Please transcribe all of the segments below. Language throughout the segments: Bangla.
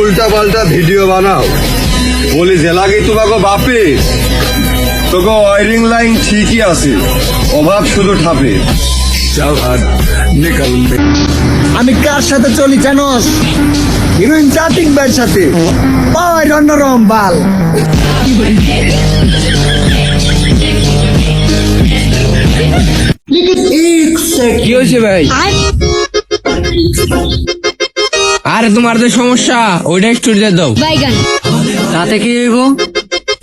উল্টা পাল্টা ভিডিও বানাও, বলি যে লাগে তোমাকে বাপে, তোকে ওয়ারিং লাইন ঠিকই আছে, অভাব শুধু ঠাপে। আমি কার সাথে চলি জানোস? হিরোইন চাটিং ভাইয়ের সাথে। পাওয়ার অন্যরকম বাল। কি হয়েছে ভাই? আরে তোমার যে সমস্যা ওইটা একটু দিয়ে দাও। তাতে কি হইব?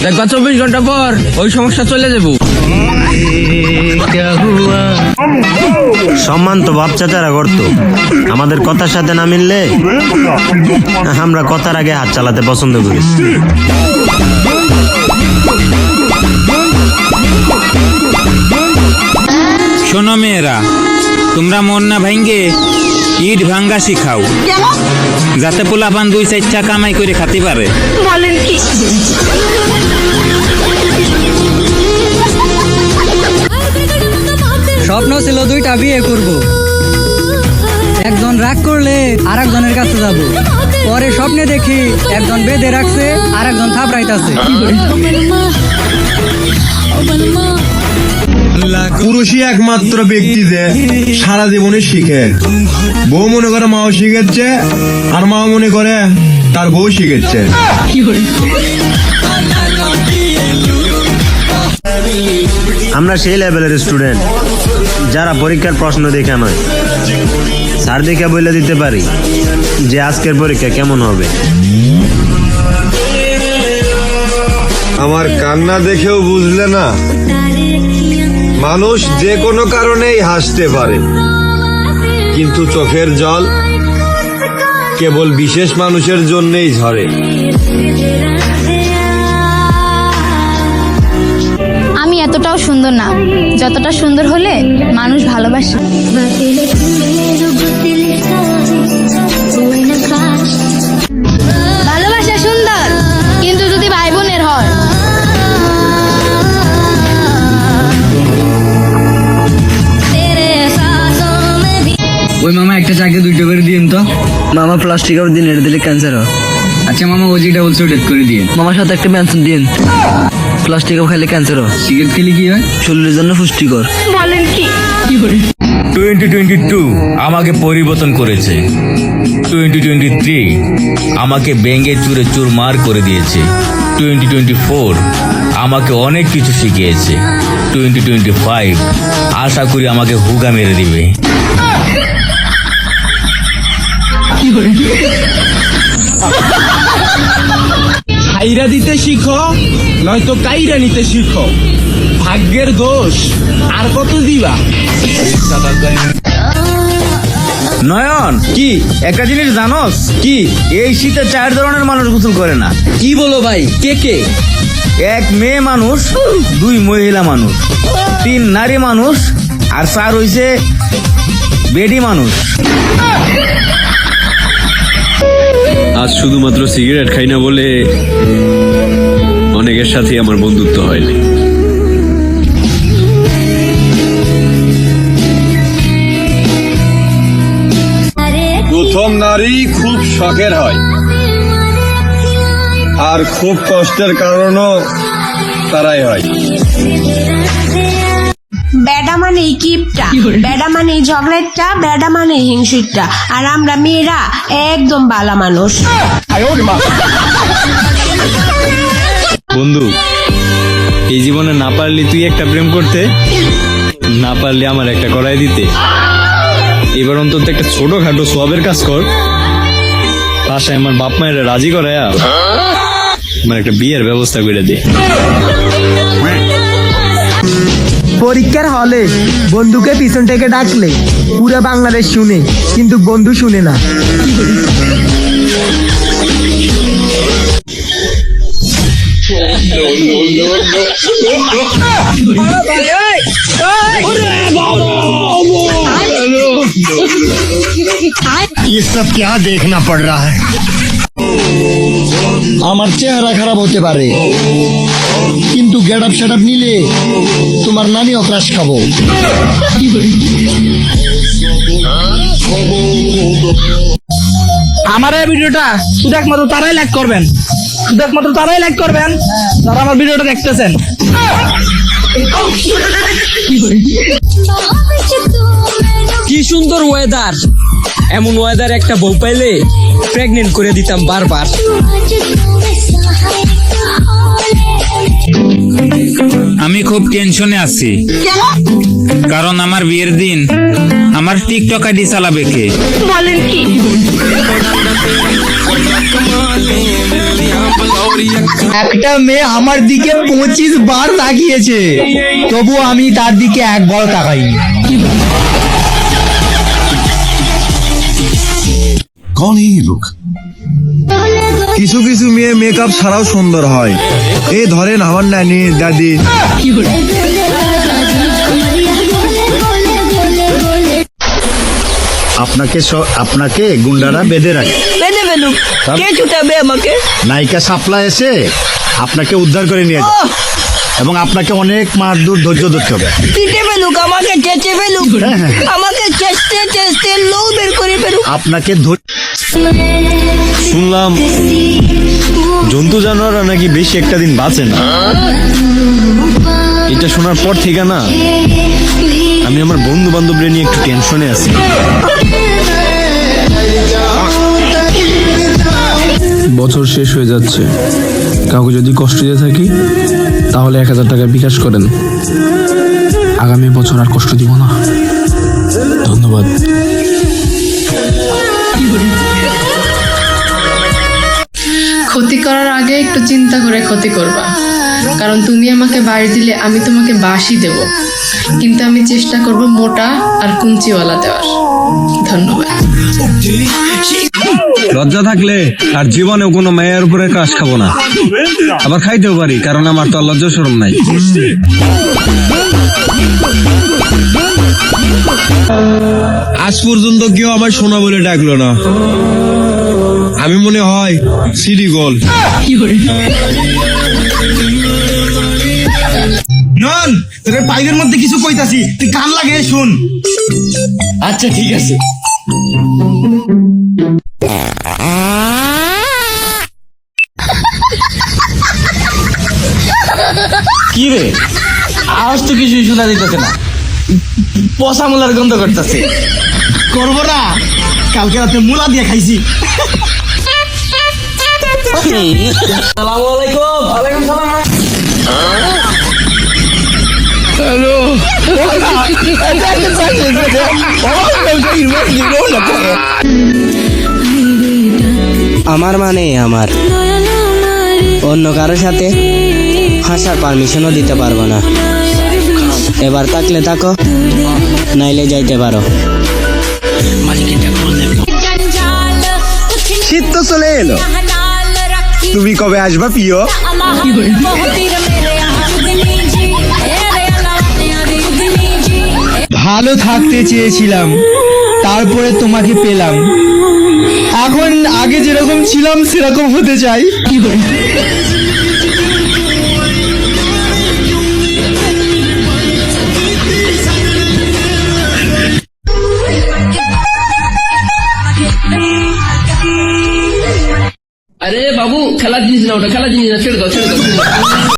দেখবা 24 ঘন্টা পর ওই সমস্যা চলে যাবো। সম্মান তো বাপ চাচারা করতো, আমাদের কথার সাথে না মিললে আমরা কথার আগে হাত চালাতে পছন্দ করি। শোনো মেয়েরা, তোমরা মন না ভাঙ্গে ইট ভাঙ্গা শিখাও, যাতে পোলাপান 2-4 টাকা কামাই করে খাতে পারে। বলেন কি? স্বপ্ন ছিল 2টা বিয়ে করব, একজন রাগ করলে আর একজনের কাছে যাব, পরে স্বপ্নে দেখি একজন বেঁধে রাখছে আর একজন থাপড়াইতেছে। পুরুষই একমাত্র ব্যক্তি যে সারা জীবনে শিখে। বউ মনে করে মাও শিখেছে, আর মা মনে করে তার বউ শিখেছে। আমরা সেই লেভেলের স্টুডেন্ট যারা পরীক্ষার প্রশ্ন দেখে নয়, স্যার দেখে বলে দিতে পারি যে আজকের পরীক্ষা কেমন হবে। আমার কান্না দেখেও বুঝলে না, মানুষ যে কোনো কারণেই হাসতে পারে, কিন্তু চোখের জল কেবল বিশেষ মানুষের জন্যই ঝরে। আমি এতটাও সুন্দর না, যতটা সুন্দর হলে মানুষ ভালোবাসে। ভালোবাসা সুন্দর, কিন্তু যদি ভাই বোনের হয়। ওই মামা একটা চাকে 2টা করে দিন তো। মামা প্লাস্টিক আর দিন এটা দিলে ক্যান্সার হয়। আচ্ছা মামা ওই যেটা বলছে ওটা করে দিন। মামার সাথে একটা মেনশন দিন, প্লাস্টিক খাইলে ক্যান্সার হয়। সিগারেট খেলে কি হয়? শরীরের জন্য পুষ্টিকর। বলেন কি? 2022 আমাকে পরিবর্তন করেছে, 2023 আমাকে ব্যাঙে চুরে চুরমার করে দিয়েছে, 2024 আমাকে অনেক কিছু শিখিয়েছে, 2025 আশা করি আমাকে হুগা মেরে দিবে। হাইরা দিতে শিখো, নয়তো কাইরা নিতে শিখো। ভাগ্যের দোষ আর কত দিবা? নয়ন, কি একটা জিনিস জানোস? কি এই শীতে 4 ধরনের মানুষ গোসল করে না। কি বলো ভাই? কে কে? 1 মেয়ে মানুষ, 2 মহিলা মানুষ, 3 নারী মানুষ, আর 4 হইছে বেডি মানুষ। আজ শুধুমাত্র সিগারেট খাই না বলে অনেকের সাথে আমার বন্ধুত্ব হয়নি। প্রথম নারী খুব শখের হয়, আর খুব কষ্টের কারণও তারাই হয়। বেডা মানে কিপটা, বেডা মানে ঝগড়াটা, বেডা মানে হিংসুটা, আর আমরা মেয়েরা একদম বালা মানুষ। বন্ধু, এই জীবনে না পারলি তুই একটা প্রেম করতে, না পারলে আমার একটা করাই দিতে। এবার অন্তত একটা ছোটখাটো সবের কাজ কর, বাসায় আমার বাপ মায়ের রাজি করায়া আমার একটা বিয়ের ব্যবস্থা করে দে। পরীক্ষার হলে বন্ধুকে পিছন থেকে ডাকলে পুরো বাংলাদেশ শুনে, কিন্তু বন্ধু শুনে না। ये सब क्या देखना पड़ रहा है? আমার চেহারা খারাপ হতে পারে, কিন্তু গেট আপ সেট আপ নিলে তোমার নানিও ক্রাশ খাবো। আমার এই ভিডিওটা শুধু একমাত্র তারাই লাইক করবেন, শুধু একমাত্র তারাই লাইক করবেন যারা আমার ভিডিওটা দেখতেছেন। কি সুন্দর ওয়েদার, এমন ওয়েদার একটা বউ পাইলে প্রেগনেন্ট করে দিতাম বারবার। আমি খুব টেনশনে আছি, কারণ আমার বিয়ের দিন আমার টিকটক আইডি চালাবে কে? একটা মেয়ে আমার দিকে 25 বার তাকিয়েছে, তবু আমি তার দিকে একবারও তাকাইনি। কিছু কিছু মেয়ে মেকআপ ছাড়াও সুন্দর হয়। এই ধরেন আমার নানি দাদি। আপনাকে গুন্ডারা বেঁধে রাখে, কে ছুটাবে আমাকে? নায়িকা সাপলা এসে আপনাকে উদ্ধার করে নিয়ে যায় এবং আপনাকে অনেক মাস দূর ধৈর্য ধরতে হবে। পিটে ফেলুক, আমাকে চেঁচে ফেলুক, আমাকে চেঁচতে চেঁচতে লো বের করে ফেলুক। আপনাকে শুনলাম জন্তু জানোয়াররা নাকি বেশি একটা দিন বাঁচে না। এটা শোনার পর থেকে না আমি আমার বন্ধু বান্ধবদের নিয়ে একটু টেনশনে আছি। বছর শেষ হয়ে যাচ্ছে, কাউকে যদি কষ্ট দিয়ে থাকি তাহলে 1000 টাকা বিকাশ করেন। আগামী বছর আর কষ্ট দিব না। ধন্যবাদ। ক্ষতি করার আগে একটু চিন্তা করে ক্ষতি করবা, কারণ তুমি আমাকে বাড়ি দিলে আমি তোমাকে বাসই দেব, কিন্তু আমি চেষ্টা করব মোটা আর কুঞ্চিওয়ালা দেওয়ার। ধন্যবাদ। লজ্জা থাকলে আর জীবনেও কোনো মেয়ের উপরে ক্রাশ খাবো না, আবার খাইতেও পারি, কারণ আমার তো আর লজ্জা শরম নাই। আজ পর্যন্ত কেউ আমার সোনা বলে ডাকলো না। আমি মনে হয় সিডি গোল। নন, তোর পাইপের মধ্যে কিছু কইতাছি, তুই কান লাগে শুন। আচ্ছা ঠিক আছে। কি রে, আওয়াজ তো কিছুই শোনা দিতেছে না, পচা মুলার গন্ধ করতেছে। করবো না, কালকে রাতে মুলা দিয়ে খাইছি। আসসালামু আলাইকুম। ওয়ালাইকুম সালাম। আমার মানে আমার অন্য কারোর সাথে হাসার পারমিশনও দিতে পারবো না। এবার থাকলে থাকো, নাইলে যাইতে পারো। শীত তো চলে এলো, তুমি কবে আসবা প্রিয়? ভালো থাকতে চেয়েছিলাম, তারপরে তোমাকে পেলাম, এখন আগে যেরকম ছিলাম সেরকম হতে চাই। আরে বাবু, খেলার জিনিস না ওটা, খেলার জিনিস না, ছেড়ে দাও ছেড়ে দাও।